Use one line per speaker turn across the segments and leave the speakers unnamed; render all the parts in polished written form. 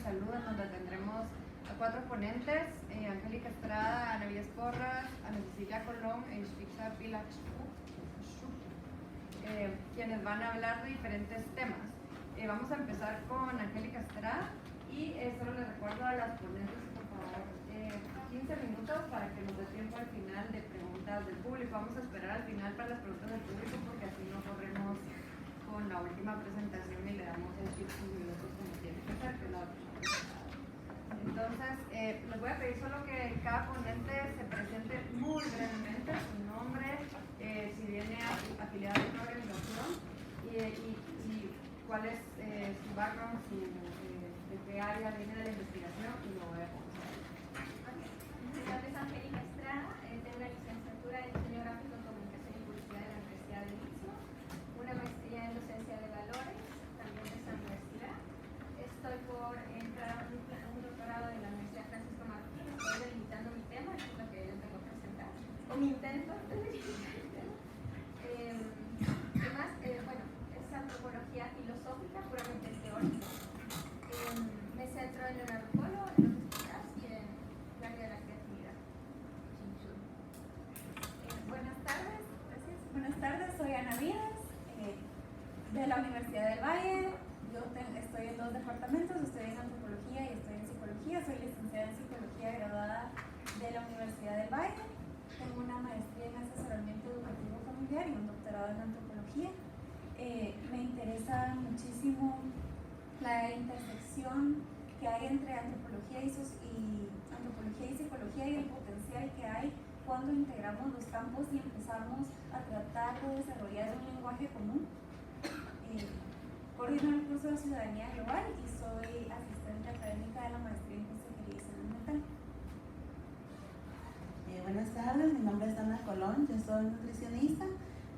salud, en donde tendremos a 4 ponentes, Angélica Estrada, Ana Villas Porras, Ana Cecilia Colón e Ishfixa Pilachuk, quienes van a hablar de diferentes temas. Vamos a empezar con Angélica Estrada y solo les recuerdo a las ponentes, por favor, 15 minutos para que nos dé tiempo al final de preguntas del público. Vamos a esperar al final para las preguntas del público porque así no corremos con la última presentación y le damos el 15 minutos como tiene que ser, que es la otra presentada. Entonces, les voy a pedir solo que cada ponente se presente muy brevemente, su nombre, si viene afiliado a una organización y cuál es su background, de qué área viene de la investigación y lo voy a conocer.
Mi nombre es Angélica Estrada, tengo una licenciatura en Diseño Gráfico en Comunicación y Publicidad de la Universidad del Istmo, una maestría en Docencia de Valores, también de esta universidad. Estoy por entrar a un doctorado en la Universidad Francisco Martín, estoy delimitando mi tema, eso es lo que yo tengo que presentar, o mi intento de delimitar mi tema. Además, bueno, es antropología filosófica, puramente teórica. Me centro en Leonardo Polo, en los estudios y en el área de la creatividad. Buenas tardes, gracias.
Buenas tardes, soy Ana Villas, de la Universidad del Valle. Yo estoy en 2 departamentos, estoy en antropología y estoy en psicología. Soy licenciada en psicología graduada de la Universidad del Valle. Tengo una maestría en asesoramiento educativo familiar y un doctorado en antropología. Me interesa muchísimo la intersección que hay entre antropología y psicología y el potencial que hay cuando integramos los campos y empezamos a tratar de desarrollar un lenguaje común. Coordino el curso de Ciudadanía Global y soy asistente académica de la maestría en Consejería y Salud Mental.
Buenas tardes, mi nombre es Ana Colón, yo soy nutricionista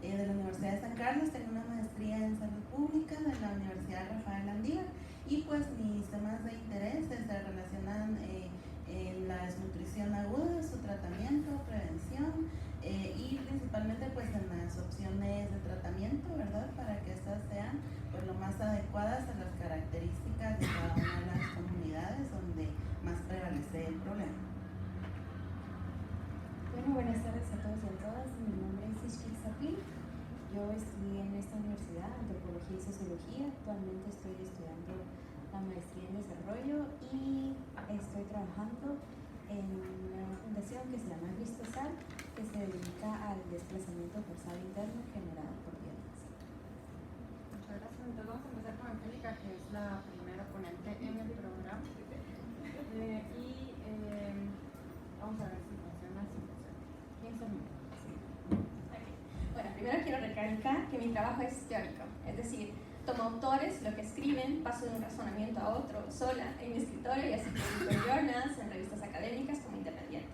de la Universidad de San Carlos, tengo una maestría en salud pública de la Universidad Rafael Landívar y pues mis temas de interés se relacionan en la desnutrición aguda, su tratamiento, prevención y principalmente pues en las opciones de tratamiento, ¿verdad? Para que estas sean pues lo más adecuadas a las características de cada una de las comunidades donde más prevalece el problema.
Bueno, buenas tardes a todos y a todas. Mi nombre es Ishfixa Pil. Yo estudié en esta universidad antropología y sociología. Actualmente estoy estudiando la maestría en desarrollo y estoy trabajando en una fundación que se llama Cristosal, que se dedica al desplazamiento forzado interno generado por violencia.
Muchas gracias. Entonces vamos a empezar con Angélica, que es la primera ponente en el programa. Vamos a ver si funciona. 15 minutos.
Bueno, primero quiero recalcar que mi trabajo es teórico, es decir, tomo autores, lo que escriben, paso de un razonamiento a otro sola en mi escritorio y así publico en journals, en revistas académicas como independiente.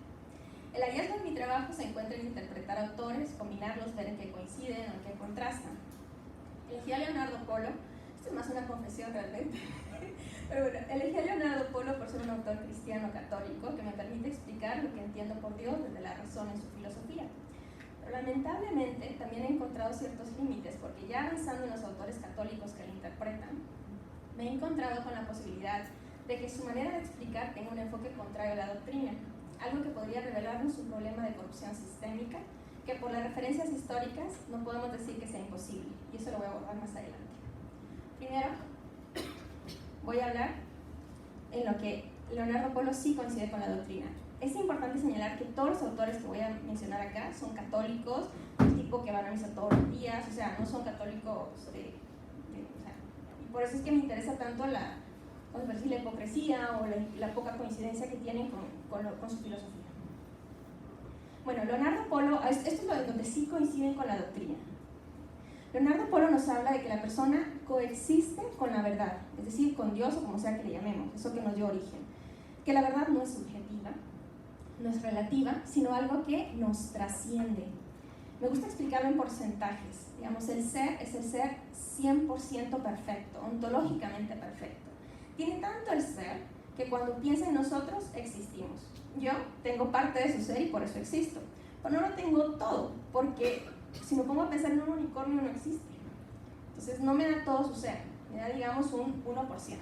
El hallazgo de mi trabajo se encuentra en interpretar autores, combinarlos, ver en qué coinciden o en qué contrastan. Elegí a Leonardo Polo, esto es más una confesión realmente, pero bueno, elegí a Leonardo Polo por ser un autor cristiano católico que me permite explicar lo que entiendo por Dios desde la razón en su filosofía. Pero lamentablemente también he encontrado ciertos límites porque ya avanzando en los autores católicos que lo interpretan, me he encontrado con la posibilidad de que su manera de explicar tenga un enfoque contrario a la doctrina, algo que podría revelarnos un problema de corrupción sistémica que por las referencias históricas no podemos decir que sea imposible, y eso lo voy a abordar más adelante. Primero, voy a hablar en lo que Leonardo Polo sí coincide con la doctrina. Es importante señalar que todos los autores que voy a mencionar acá son católicos, del tipo que van a misa todos los días, o sea, no son católicos y por eso es que me interesa tanto la hipocresía o la poca coincidencia que tienen con su filosofía. Bueno, Leonardo Polo, esto es donde sí coinciden con la doctrina. Leonardo Polo nos habla de que la persona coexiste con la verdad, es decir, con Dios o como sea que le llamemos, eso que nos dio origen. Que la verdad no es subjetiva, no es relativa, sino algo que nos trasciende. Me gusta explicarlo en porcentajes. Digamos, el ser es el ser 100% perfecto, ontológicamente perfecto. Tiene tanto el ser que cuando piensa en nosotros existimos. Yo tengo parte de su ser y por eso existo. Pero no lo tengo todo, porque si me pongo a pensar en un unicornio no existe. Entonces no me da todo su ser, me da digamos un 1%.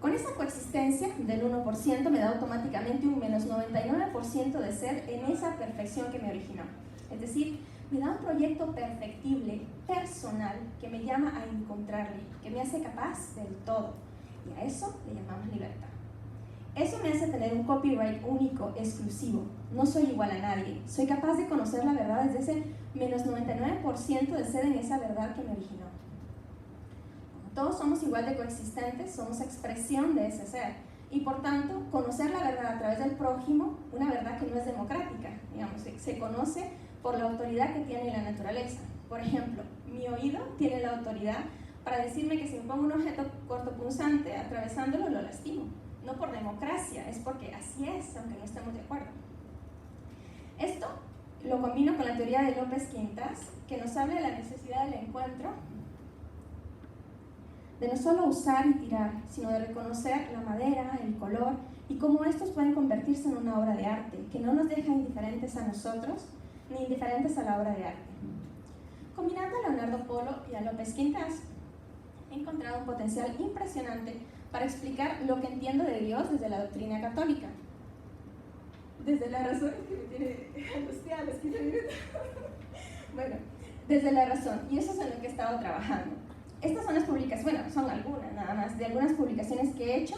Con esa coexistencia del 1% me da automáticamente un menos 99% de ser en esa perfección que me originó. Es decir, me da un proyecto perfectible, personal, que me llama a encontrarle, que me hace capaz del todo. Y a eso le llamamos libertad. Eso me hace tener un copyright único, exclusivo. No soy igual a nadie. Soy capaz de conocer la verdad desde ese menos 99% de ser en esa verdad que me originó. Todos somos igual de coexistentes, somos expresión de ese ser. Y por tanto, conocer la verdad a través del prójimo, una verdad que no es democrática, digamos, se conoce por la autoridad que tiene la naturaleza. Por ejemplo, mi oído tiene la autoridad para decirme que si me pongo un objeto cortopunzante atravesándolo, lo lastimo. No por democracia, es porque así es, aunque no estemos de acuerdo. Esto lo combino con la teoría de López Quintas, que nos habla de la necesidad del encuentro, de no solo usar y tirar, sino de reconocer la madera, el color, y cómo estos pueden convertirse en una obra de arte, que no nos deja indiferentes a nosotros, ni indiferentes a la obra de arte. Combinando a Leonardo Polo y a López Quintas, he encontrado un potencial impresionante para explicar lo que entiendo de Dios desde la doctrina católica. Desde la razón, que me tiene angustiada los 15 minutos. Bueno, desde la razón, y eso es en lo que he estado trabajando. Estas son las publicaciones, bueno, son algunas nada más, de algunas publicaciones que he hecho,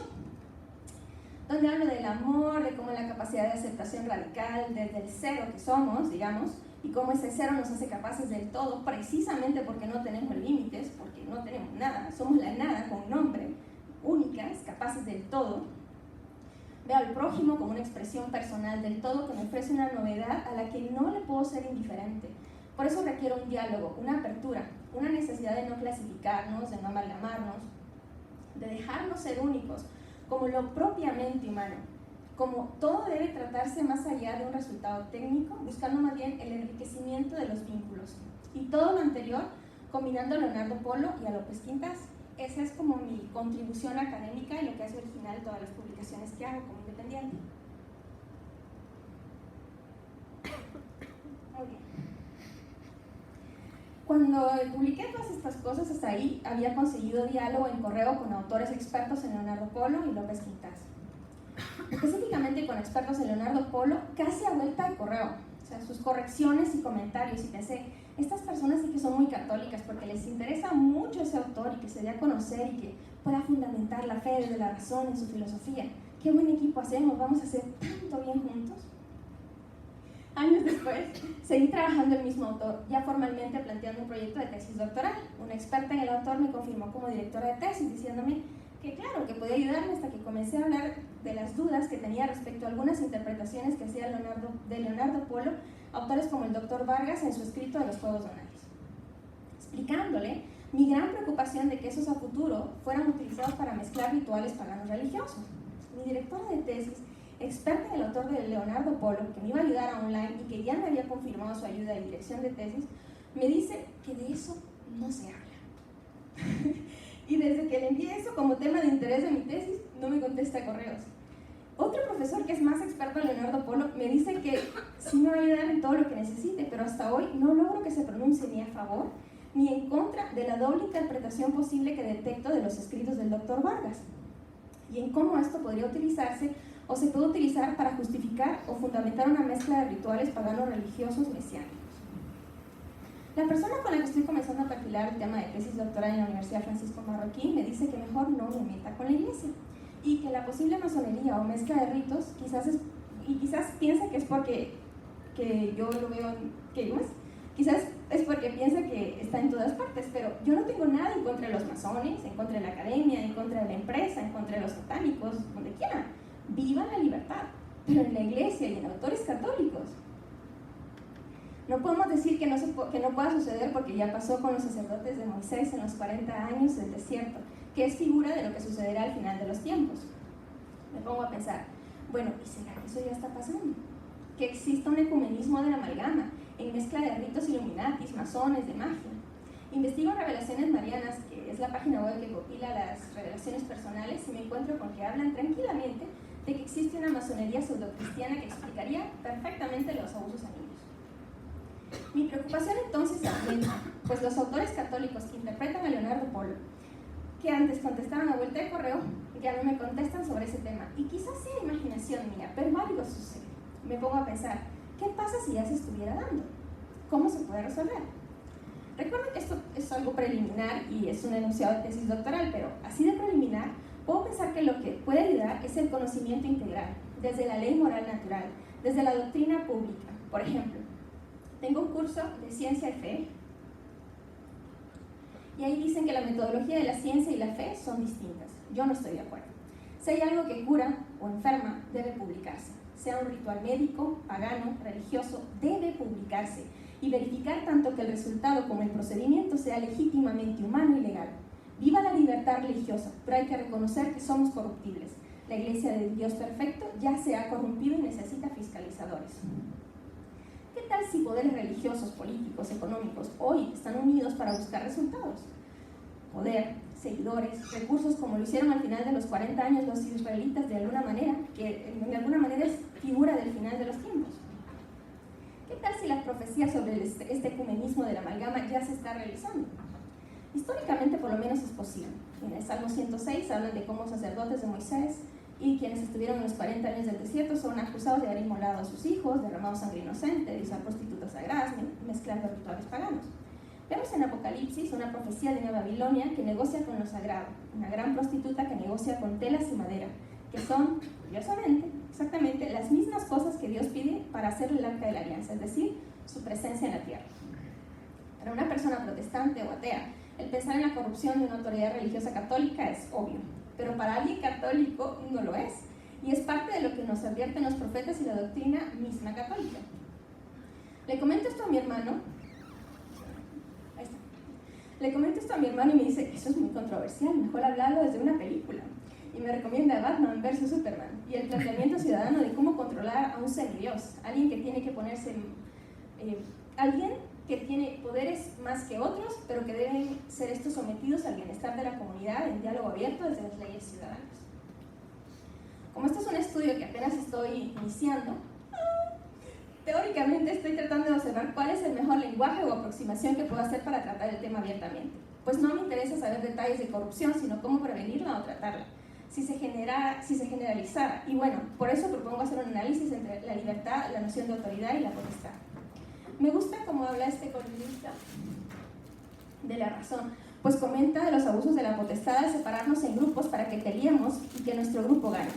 donde hablo del amor, de cómo la capacidad de aceptación radical desde el cero que somos, digamos, y cómo ese cero nos hace capaces del todo, precisamente porque no tenemos límites, porque no tenemos nada, somos la nada con nombre, únicas, capaces del todo. Veo al prójimo como una expresión personal del todo que me ofrece una novedad a la que no le puedo ser indiferente. Por eso requiero un diálogo, una apertura, una necesidad de no clasificarnos, de no amalgamarnos, de dejarnos ser únicos, como lo propiamente humano. Como todo debe tratarse más allá de un resultado técnico, buscando más bien el enriquecimiento de los vínculos. Y todo lo anterior, combinando a Leonardo Polo y a López Quintas. Esa es como mi contribución académica y lo que hace original todas las publicaciones que hago como independiente. Muy bien. Cuando publiqué todas estas cosas, hasta ahí había conseguido diálogo en correo con autores expertos en Leonardo Polo y López Quintas. Específicamente con expertos en Leonardo Polo, casi a vuelta de correo. O sea, sus correcciones y comentarios, y pensé, estas personas sí que son muy católicas porque les interesa mucho ese autor y que se dé a conocer y que pueda fundamentar la fe desde la razón en su filosofía. Qué buen equipo hacemos, vamos a hacer tanto bien juntos. Años después, seguí trabajando el mismo autor, ya formalmente planteando un proyecto de tesis doctoral. Una experta en el autor me confirmó como directora de tesis, diciéndome que claro, que podía ayudarme, hasta que comencé a hablar de las dudas que tenía respecto a algunas interpretaciones que hacía Leonardo Polo, autores como el Dr. Vargas en su escrito de los Juegos Donales, explicándole mi gran preocupación de que esos a futuro fueran utilizados para mezclar rituales paganos religiosos. Mi directora de tesis, experta en el autor de Leonardo Polo, que me iba a ayudar a online y que ya me había confirmado su ayuda en dirección de tesis, me dice que de eso no se habla. Y desde que le envié eso como tema de interés de mi tesis, no me contesta correos. Otro profesor que es más experto en Leonardo Polo me dice que sí me va a ayudar en todo lo que necesite, pero hasta hoy no logro que se pronuncie ni a favor ni en contra de la doble interpretación posible que detecto de los escritos del Dr. Vargas, y en cómo esto podría utilizarse o se puede utilizar para justificar o fundamentar una mezcla de rituales paganos religiosos mesiánicos. La persona con la que estoy comenzando a perfilar el tema de tesis doctoral en la Universidad Francisco Marroquín me dice que mejor no me meta con la iglesia y que la posible masonería o mezcla de ritos quizás piensa que es porque que yo lo veo, quizás es porque piensa que está en todas partes, pero yo no tengo nada en contra de los masones, en contra de la academia, en contra de la empresa, en contra de los satánicos, donde quiera. Viva la libertad, pero en la iglesia y en autores católicos. No podemos decir que no pueda suceder porque ya pasó con los sacerdotes de Moisés en los 40 años del desierto, que es figura de lo que sucederá al final de los tiempos. Me pongo a pensar, bueno, ¿y será que eso ya está pasando? Que exista un ecumenismo de la amalgama, en mezcla de ritos illuminatis, masones, de magia. Investigo Revelaciones Marianas, que es la página web que compila las revelaciones personales, y me encuentro con que hablan tranquilamente de que existe una masonería pseudocristiana que explicaría perfectamente los abusos a niños. Mi preocupación entonces aumenta, pues los autores católicos que interpretan a Leonardo Polo, que antes contestaban a vuelta de correo, ya no me contestan sobre ese tema. Y quizás sea imaginación mía, pero algo sucede. Me pongo a pensar, ¿qué pasa si ya se estuviera dando? ¿Cómo se puede resolver? Recuerden que esto es algo preliminar y es un enunciado de tesis doctoral, pero así de preliminar, puedo pensar que lo que puede ayudar es el conocimiento integral, desde la ley moral natural, desde la doctrina pública. Por ejemplo, tengo un curso de ciencia y fe, y ahí dicen que la metodología de la ciencia y la fe son distintas. Yo no estoy de acuerdo. Si hay algo que cura o enferma, debe publicarse. Sea un ritual médico, pagano, religioso, debe publicarse y verificar tanto que el resultado como el procedimiento sea legítimamente humano y legal. Viva la libertad religiosa, pero hay que reconocer que somos corruptibles. La Iglesia del Dios perfecto ya se ha corrompido y necesita fiscalizadores. ¿Qué tal si poderes religiosos, políticos, económicos hoy están unidos para buscar resultados? Poder, seguidores, recursos como lo hicieron al final de los 40 años los israelitas de alguna manera, que de alguna manera es figura del final de los tiempos. ¿Qué tal si la profecía sobre este ecumenismo de la amalgama ya se está realizando? Históricamente por lo menos es posible. En el Salmo 106 hablan de cómo sacerdotes de Moisés y quienes estuvieron en los 40 años del desierto son acusados de haber inmolado a sus hijos, derramado sangre inocente, de usar prostitutas sagradas, mezclando rituales paganos. Vemos en Apocalipsis una profecía de Nueva Babilonia que negocia con lo sagrado, una gran prostituta que negocia con telas y madera, que son, curiosamente, exactamente las mismas cosas que Dios pide para hacer el arca de la alianza, es decir, su presencia en la tierra. Para una persona protestante o atea, el pensar en la corrupción de una autoridad religiosa católica es obvio, pero para alguien católico no lo es, y es parte de lo que nos advierten los profetas y la doctrina misma católica. Le comento esto a mi hermano, y me dice, eso es muy controversial, mejor hablarlo desde una película. Y me recomienda Batman vs Superman y el planteamiento ciudadano de cómo controlar a un semidios, alguien que tiene que ponerse, alguien que tiene poderes más que otros, pero que deben ser estos sometidos al bienestar de la comunidad en diálogo abierto desde las leyes ciudadanas. Como este es un estudio que apenas estoy iniciando, teóricamente estoy tratando de observar cuál es el mejor lenguaje o aproximación que puedo hacer para tratar el tema abiertamente. Pues no me interesa saber detalles de corrupción, sino cómo prevenirla o tratarla. Si se generalizara, y bueno, por eso propongo hacer un análisis entre la libertad, la noción de autoridad y la potestad. Me gusta cómo habla este columnista de La Razón, pues comenta de los abusos de la potestad al separarnos en grupos para que peleemos y que nuestro grupo gane.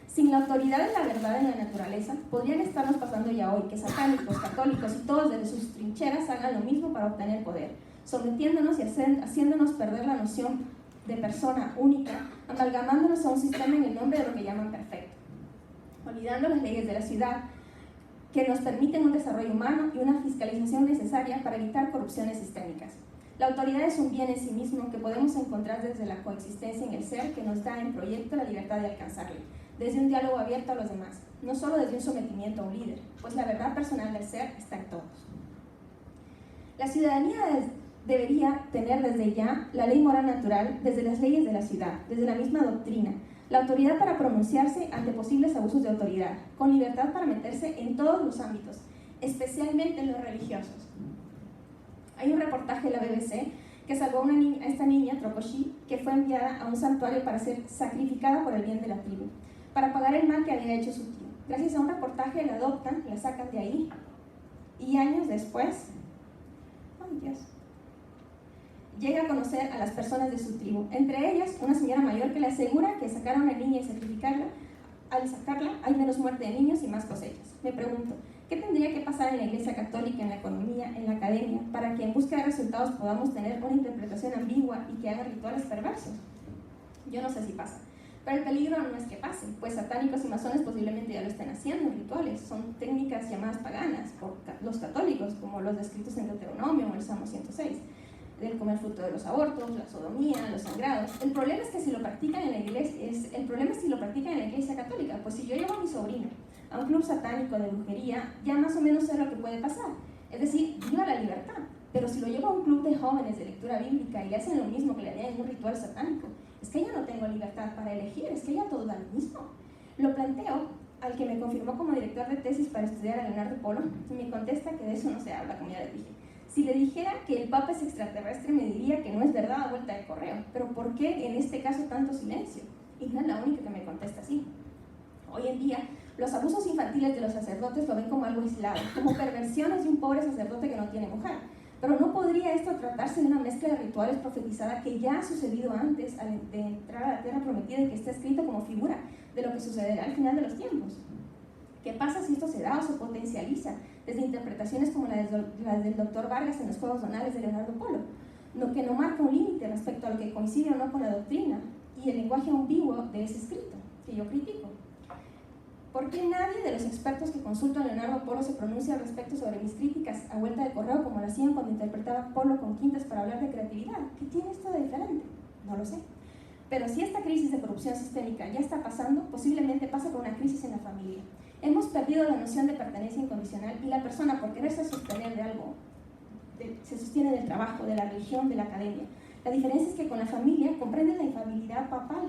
Sin la autoridad de la verdad en la naturaleza, podrían estarnos pasando ya hoy que satánicos, católicos y todos desde sus trincheras hagan lo mismo para obtener poder, sometiéndonos y haciéndonos perder la noción de persona única, amalgamándonos a un sistema en el nombre de lo que llaman perfecto, olvidando las leyes de la ciudad, que nos permiten un desarrollo humano y una fiscalización necesaria para evitar corrupciones sistémicas. La autoridad es un bien en sí mismo que podemos encontrar desde la coexistencia en el ser que nos da en proyecto la libertad de alcanzarle, desde un diálogo abierto a los demás, no solo desde un sometimiento a un líder, pues la verdad personal del ser está en todos. La ciudadanía debería tener desde ya la ley moral natural, desde las leyes de la ciudad, desde la misma doctrina, la autoridad para pronunciarse ante posibles abusos de autoridad, con libertad para meterse en todos los ámbitos, especialmente en los religiosos. Hay un reportaje de la BBC que salvó a esta niña, Trokoshi, que fue enviada a un santuario para ser sacrificada por el bien de la tribu, para pagar el mal que había hecho su tío. Gracias a un reportaje la adoptan, la sacan de ahí, y años después, ¡ay Dios!, llega a conocer a las personas de su tribu, entre ellas una señora mayor que le asegura que sacar a una niña y sacrificarla, al sacarla hay menos muerte de niños y más cosechas. Me pregunto, ¿qué tendría que pasar en la Iglesia Católica, en la economía, en la academia, para que en busca de resultados podamos tener una interpretación ambigua y que hagan rituales perversos? Yo no sé si pasa, pero el peligro no es que pase, pues satánicos y masones posiblemente ya lo estén haciendo en rituales. Son técnicas llamadas paganas por los católicos, como los descritos en Deuteronomio o el Salmo 106. Del comer fruto de los abortos, la sodomía, los sangrados. El problema es que si lo practican en la iglesia católica, pues si yo llevo a mi sobrino a un club satánico de brujería, ya más o menos sé lo que puede pasar. Es decir, viva la libertad. Pero si lo llevo a un club de jóvenes de lectura bíblica y le hacen lo mismo que le harían en un ritual satánico, es que ya no tengo libertad para elegir, es que ya todo da lo mismo. Lo planteo al que me confirmó como director de tesis para estudiar a Leonardo Polo y me contesta que de eso no se habla, como ya les dije. Si le dijera que el Papa es extraterrestre, me diría que no es verdad a vuelta de correo. Pero ¿por qué en este caso tanto silencio? Y no es la única que me contesta así. Hoy en día, los abusos infantiles de los sacerdotes lo ven como algo aislado, como perversiones de un pobre sacerdote que no tiene mujer. Pero ¿no podría esto tratarse de una mezcla de rituales profetizada que ya ha sucedido antes de entrar a la tierra prometida y que está escrito como figura de lo que sucederá al final de los tiempos? ¿Qué pasa si esto se da o se potencializa desde interpretaciones como las del Dr. Vargas en los Juegos Donales de Leonardo Polo, que no marca un límite respecto a lo que coincide o no con la doctrina y el lenguaje ambiguo de ese escrito, que yo critico? ¿Por qué nadie de los expertos que consultan a Leonardo Polo se pronuncia al respecto sobre mis críticas a vuelta de correo como lo hacían cuando interpretaba Polo con quintas para hablar de creatividad? ¿Qué tiene esto de diferente? No lo sé. Pero si esta crisis de corrupción sistémica ya está pasando, posiblemente pasa por una crisis en la familia. Hemos perdido la noción de pertenencia incondicional y la persona, por quererse sostener de algo, se sostiene del trabajo, de la religión, de la academia. La diferencia es que con la familia comprendes la infalibilidad papal.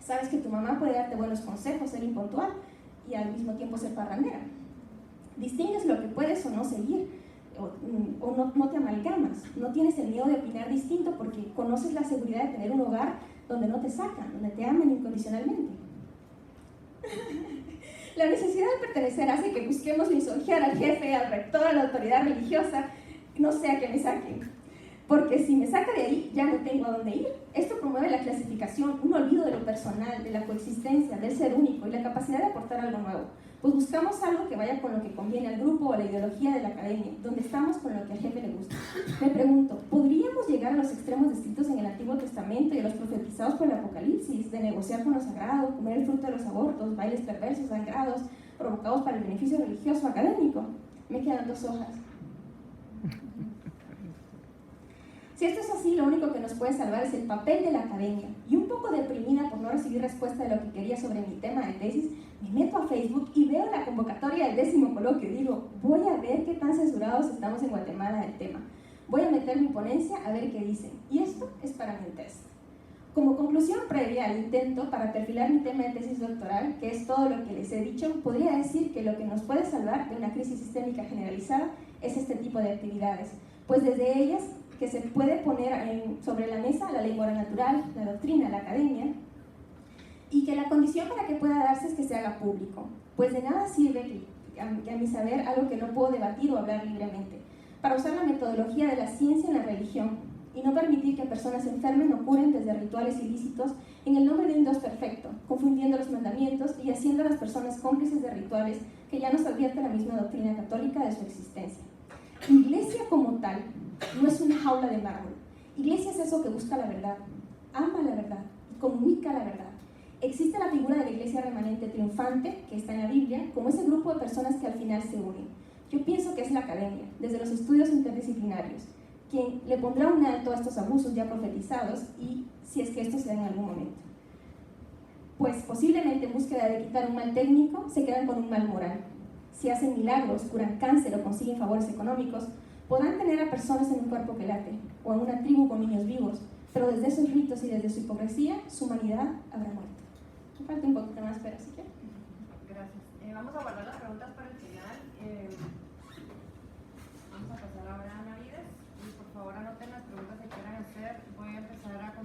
Sabes que tu mamá puede darte buenos consejos, ser impuntual y al mismo tiempo ser parrandera. Distingues lo que puedes o no seguir, o no te amalgamas. No tienes el miedo de opinar distinto porque conoces la seguridad de tener un hogar donde no te sacan, donde te aman incondicionalmente. La necesidad de pertenecer hace que busquemos lisonjear al jefe, al rector, a la autoridad religiosa, no sea que me saquen. Porque si me saca de ahí, ya no tengo a dónde ir. Esto promueve la clasificación, un olvido de lo personal, de la coexistencia, del ser único y la capacidad de aportar algo nuevo. Pues buscamos algo que vaya con lo que conviene al grupo o a la ideología de la academia, donde estamos con lo que al jefe le gusta. Me pregunto, ¿podríamos llegar a los extremos descritos en el Antiguo Testamento y a los profetizados por el Apocalipsis, de negociar con lo sagrado, comer el fruto de los abortos, bailes perversos, sangrados, provocados para el beneficio religioso o académico? Me quedan 2 hojas. Si esto es así, lo único que nos puede salvar es el papel de la academia. Y un poco deprimida por no recibir respuesta de lo que quería sobre mi tema de tesis, me meto a Facebook y veo la convocatoria del 10º coloquio y digo, voy a ver qué tan censurados estamos en Guatemala del tema. Voy a meter mi ponencia a ver qué dicen. Y esto es para mi test. Como conclusión previa al intento para perfilar mi tema de tesis doctoral, que es todo lo que les he dicho, podría decir que lo que nos puede salvar de una crisis sistémica generalizada es este tipo de actividades, pues desde ellas que se puede poner sobre la mesa la ley moral natural, la doctrina, la academia, y que la condición para que pueda darse es que se haga público, pues de nada sirve que a mi saber algo que no puedo debatir o hablar libremente, para usar la metodología de la ciencia en la religión y no permitir que personas se enfermen o curen desde rituales ilícitos en el nombre de un Dios perfecto, confundiendo los mandamientos y haciendo a las personas cómplices de rituales que ya nos advierte la misma doctrina católica de su existencia. Iglesia como tal no es una jaula de mármol. Iglesia es eso que busca la verdad, ama la verdad y comunica la verdad. Existe la figura de la iglesia remanente triunfante, que está en la Biblia, como ese grupo de personas que al final se unen. Yo pienso que es la academia, desde los estudios interdisciplinarios, quien le pondrá un alto a estos abusos ya profetizados y si es que esto se da en algún momento. Pues posiblemente en búsqueda de quitar un mal técnico, se quedan con un mal moral. Si hacen milagros, curan cáncer o consiguen favores económicos, podrán tener a personas en un cuerpo que late, o en una tribu con niños vivos, pero desde esos ritos y desde su hipocresía, su humanidad habrá muerto. Me falta un poquito más, pero si quieren.
Gracias. Vamos a guardar las preguntas para el final. Vamos a pasar ahora a Navides. Y por favor anoten las preguntas que quieran hacer. Voy a empezar a contar.